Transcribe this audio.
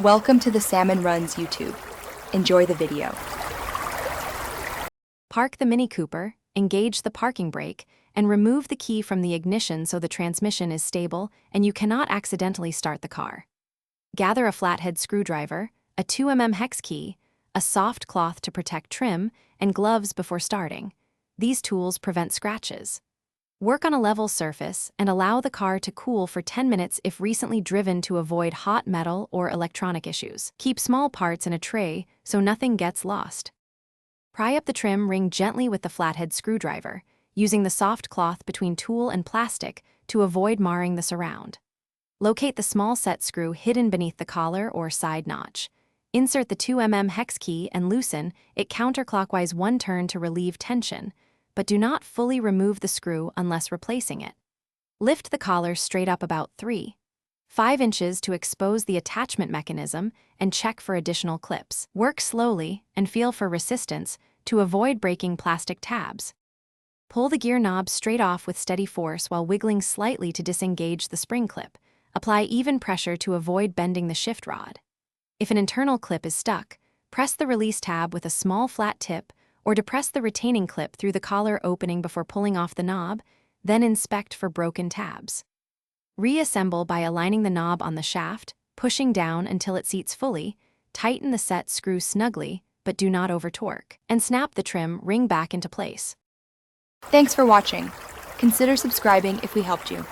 Welcome to the Salmon Runs YouTube. Enjoy the video. Park the Mini Cooper, engage the parking brake, and remove the key from the ignition so the transmission is stable and you cannot accidentally start the car. Gather a flathead screwdriver, a 2mm hex key, a soft cloth to protect trim, and gloves before starting. These tools prevent scratches. Work on a level surface and allow the car to cool for 10 minutes if recently driven to avoid hot metal or electronic issues. Keep small parts in a tray so nothing gets lost. Pry up the trim ring gently with the flathead screwdriver, using the soft cloth between tool and plastic to avoid marring the surround. Locate the small set screw hidden beneath the collar or side notch. Insert the 2mm hex key and loosen it counterclockwise 1 turn to relieve tension, but do not fully remove the screw unless replacing it. Lift the collar straight up about 3.5 inches to expose the attachment mechanism and check for additional clips. Work slowly and feel for resistance to avoid breaking plastic tabs. Pull the gear knob straight off with steady force while wiggling slightly to disengage the spring clip. Apply even pressure to avoid bending the shift rod. If an internal clip is stuck, press the release tab with a small flat tip or depress the retaining clip through the collar opening before pulling off the knob, then inspect for broken tabs. Reassemble by aligning the knob on the shaft, pushing down until it seats fully, tighten the set screw snugly, but do not over-torque, and snap the trim ring back into place. Thanks for watching. Consider subscribing if we helped you.